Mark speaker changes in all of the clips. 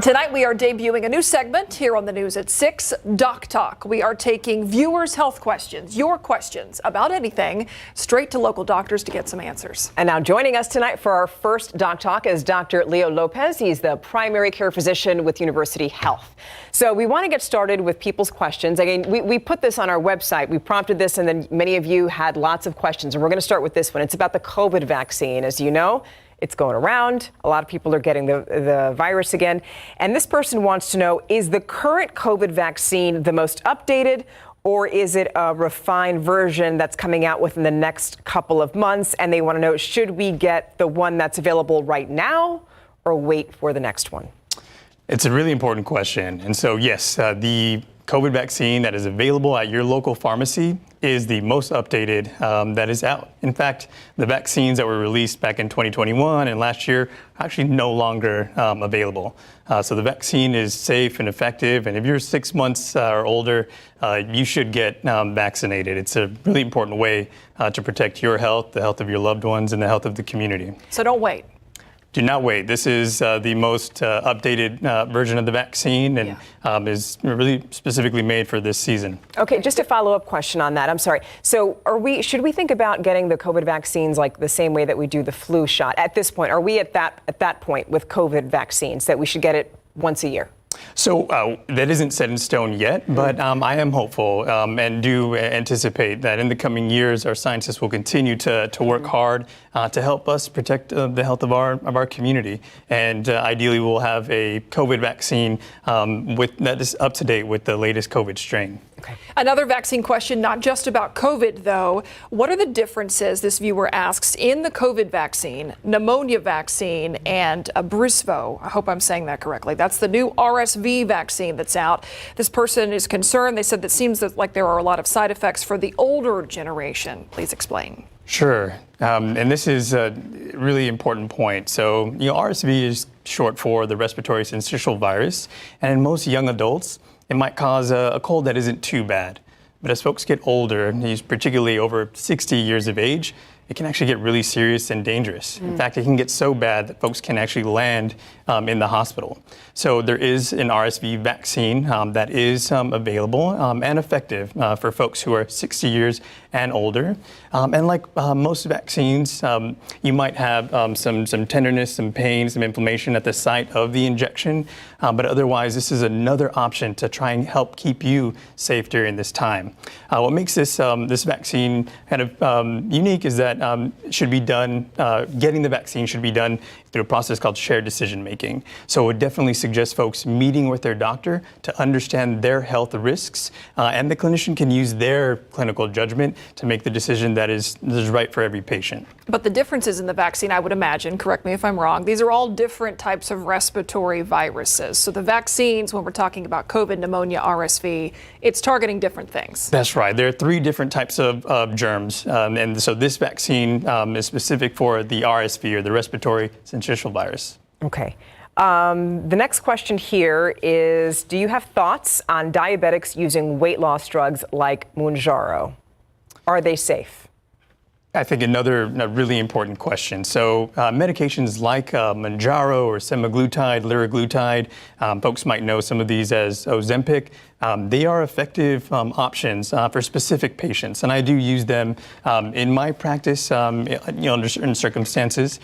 Speaker 1: Tonight we are debuting a new segment here on the news at 6, Doc Talk. We are taking viewers' health questions, your questions about anything, straight to local doctors to get some answers.
Speaker 2: And now joining us tonight for our first Doc Talk is Dr. Leo Lopez. He's the primary care physician with University Health. So we want to get started with people's questions. Again, we put this on our website. We prompted this, and then many of you had lots of questions. And we're going to start with this one. It's about the COVID vaccine. As you know, it's going around. A lot of people are getting the virus again. And this person wants to know, is the current COVID vaccine the most updated, or is it a refined version that's coming out within the next couple of months? And they want to know, should we get the one that's available right now or wait for the next one?
Speaker 3: It's a really important question. And so, yes, the COVID vaccine that is available at your local pharmacy is the most updated that is out. In fact, the vaccines that were released back in 2021 and last year are actually no longer available. So the vaccine is safe and effective. And if you're 6 months or older, you should get vaccinated. It's a really important way to protect your health, the health of your loved ones, and the health of the community.
Speaker 1: So don't wait.
Speaker 3: Do not wait. This is the most updated version of the vaccine and is really specifically made for this season.
Speaker 2: Okay, just a follow-up question on that. I'm sorry. So should we think about getting the COVID vaccines like the same way that we do the flu shot at this point? Are we at that point with COVID vaccines that we should get it once a year?
Speaker 3: So that isn't set in stone yet, but I am hopeful and do anticipate that in the coming years, our scientists will continue to work hard to help us protect the health of our community. And ideally, we'll have a COVID vaccine that is up to date with the latest COVID strain.
Speaker 1: Okay. Another vaccine question, not just about COVID, though. What are the differences, this viewer asks, in the COVID vaccine, pneumonia vaccine, and Brisvo? I hope I'm saying that correctly. That's the new RSV vaccine that's out. This person is concerned. They said that seems like there are a lot of side effects for the older generation. Please explain.
Speaker 3: Sure. And this is a really important point. So, RSV is short for the respiratory syncytial virus. And in most young adults, it might cause a cold that isn't too bad. But as folks get older, particularly over 60 years of age, it can actually get really serious and dangerous. In fact, it can get so bad that folks can actually land in the hospital. So there is an RSV vaccine that is available and effective for folks who are 60 years and older. And like most vaccines, you might have some tenderness, some pain, some inflammation at the site of the injection. But otherwise, this is another option to try and help keep you safe during this time. What makes this vaccine kind of unique is that should be done, getting the vaccine should be done through a process called shared decision making. So it would definitely suggest folks meeting with their doctor to understand their health risks, and the clinician can use their clinical judgment to make the decision that is right for every patient.
Speaker 1: But the differences in the vaccine, I would imagine, correct me if I'm wrong, these are all different types of respiratory viruses. So the vaccines, when we're talking about COVID, pneumonia, RSV, it's targeting different things.
Speaker 3: That's right. There are 3 different types of germs. And so this vaccine is specific for the RSV, or the respiratory syncytial virus.
Speaker 2: Okay. The next question here is, do you have thoughts on diabetics using weight loss drugs like Mounjaro? Are they safe?
Speaker 3: I think another really important question. So medications like Mounjaro or semaglutide, liraglutide, folks might know some of these as Ozempic. They are effective options for specific patients, and I do use them in my practice, under certain circumstances,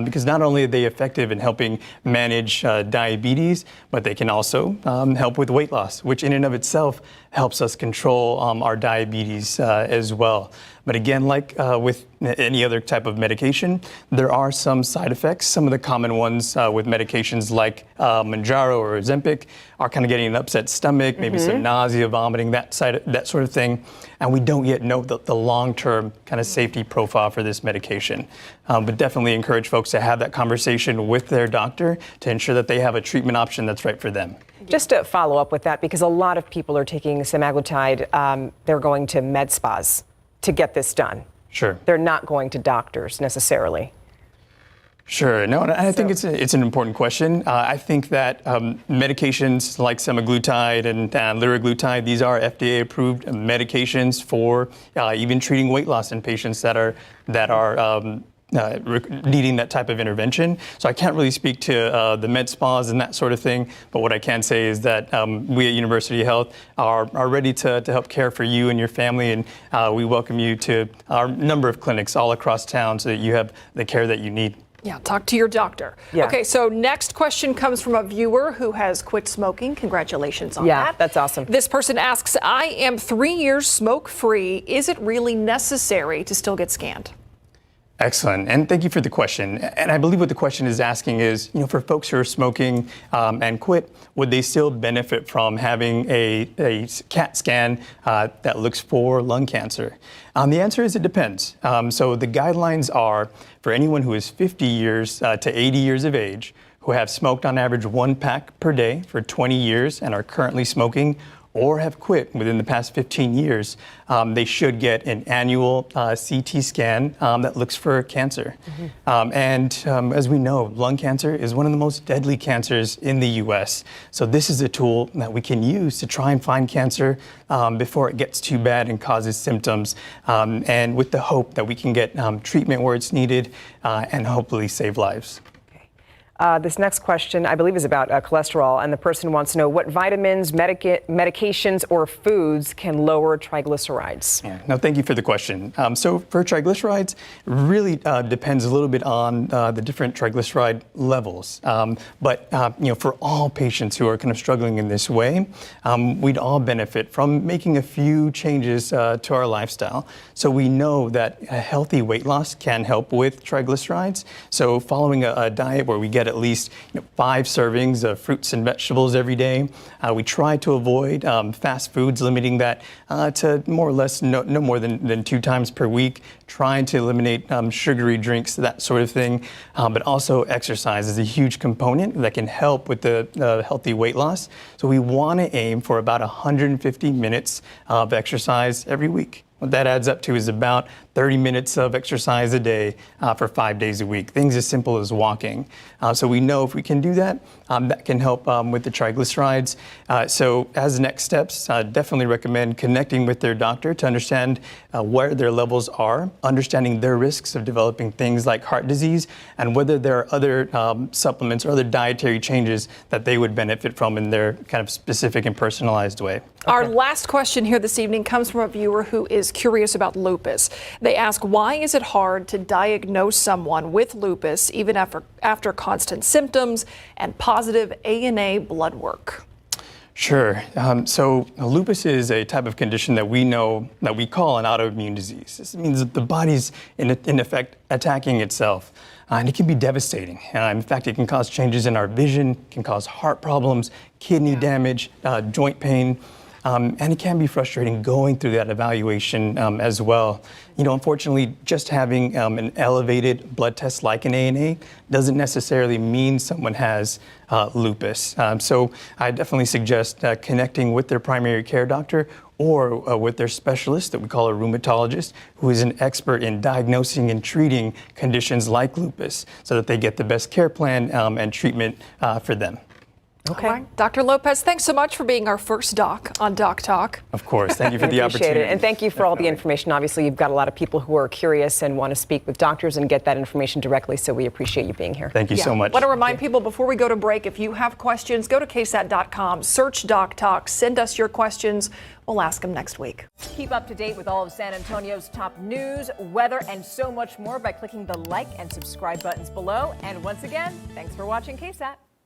Speaker 3: because not only are they effective in helping manage diabetes, but they can also help with weight loss, which in and of itself helps us control our diabetes as well. But again, like with any other type of medication, there are some side effects. Some of the common ones with medications like Mounjaro or Ozempic are kind of getting an upset stomach, maybe some nausea, vomiting, that sort of thing. And we don't yet know the long-term kind of safety profile for this medication. But definitely encourage folks to have that conversation with their doctor to ensure that they have a treatment option that's right for them.
Speaker 2: Just to follow up with that, because a lot of people are taking semaglutide, they're going to med spas to get this done.
Speaker 3: Sure.
Speaker 2: They're not going to doctors necessarily.
Speaker 3: Sure. No, I think it's an important question. I think that medications like semaglutide and liraglutide, these are FDA-approved medications for even treating weight loss in patients that are needing that type of intervention. So I can't really speak to the med spas and that sort of thing, but what I can say is that we at University Health are ready to help care for you and your family, and we welcome you to our number of clinics all across town so that you have the care that you need.
Speaker 1: Yeah, talk to your doctor.
Speaker 2: Yeah.
Speaker 1: Okay, so next question comes from a viewer who has quit smoking. Congratulations on that.
Speaker 2: Yeah, that's awesome.
Speaker 1: This person asks, I am 3 years smoke-free. Is it really necessary to still get scanned?
Speaker 3: Excellent, and thank you for the question. And I believe what the question is asking is, for folks who are smoking and quit, would they still benefit from having a CAT scan that looks for lung cancer? The answer is it depends. So the guidelines are for anyone who is 50 years to 80 years of age, who have smoked on average 1 pack per day for 20 years and are currently smoking, or have quit within the past 15 years, they should get an annual CT scan that looks for cancer. As we know, lung cancer is one of the most deadly cancers in the U.S. So this is a tool that we can use to try and find cancer before it gets too bad and causes symptoms, and with the hope that we can get treatment where it's needed and hopefully save lives.
Speaker 2: This next question, I believe, is about cholesterol, and the person wants to know what vitamins, medications, or foods can lower triglycerides.
Speaker 3: Yeah. No, thank you for the question. So for triglycerides, it really depends a little bit on the different triglyceride levels. But for all patients who are kind of struggling in this way, we'd all benefit from making a few changes to our lifestyle. So we know that a healthy weight loss can help with triglycerides. So following a diet where we get at least 5 servings of fruits and vegetables every day. We try to avoid fast foods, limiting that to more or less no more than 2 times per week, trying to eliminate sugary drinks, that sort of thing. But also exercise is a huge component that can help with the healthy weight loss. So we want to aim for about 150 minutes of exercise every week. What that adds up to is about 30 minutes of exercise a day for 5 days a week. Things as simple as walking. So we know if we can do that, that can help with the triglycerides. So as next steps, I definitely recommend connecting with their doctor to understand where their levels are, understanding their risks of developing things like heart disease, and whether there are other supplements or other dietary changes that they would benefit from in their kind of specific and personalized way.
Speaker 1: Our last question here this evening comes from a viewer who is curious about lupus. They ask, why is it hard to diagnose someone with lupus even after constant symptoms and positive ANA blood work?
Speaker 3: Sure. So lupus is a type of condition that we know that we call an autoimmune disease. This means that the body's in effect attacking itself. And it can be devastating. In fact, it can cause changes in our vision, can cause heart problems, kidney damage, joint pain. And it can be frustrating going through that evaluation as well. Unfortunately, just having an elevated blood test like an ANA doesn't necessarily mean someone has lupus. So I definitely suggest connecting with their primary care doctor or with their specialist that we call a rheumatologist, who is an expert in diagnosing and treating conditions like lupus so that they get the best care plan and treatment for them.
Speaker 2: Okay.
Speaker 1: All right. Dr. Lopez, thanks so much for being our first doc on Doc Talk.
Speaker 3: Of course. Thank you for the
Speaker 2: Appreciate
Speaker 3: opportunity.
Speaker 2: it. And thank you for all the information. Obviously, you've got a lot of people who are curious and want to speak with doctors and get that information directly, so we appreciate you being here.
Speaker 3: Thank you so much.
Speaker 1: I want to remind people before we go to break, if you have questions, go to KSAT.com, search Doc Talk, send us your questions. We'll ask them next week.
Speaker 2: Keep up to date with all of San Antonio's top news, weather, and so much more by clicking the like and subscribe buttons below. And once again, thanks for watching KSAT.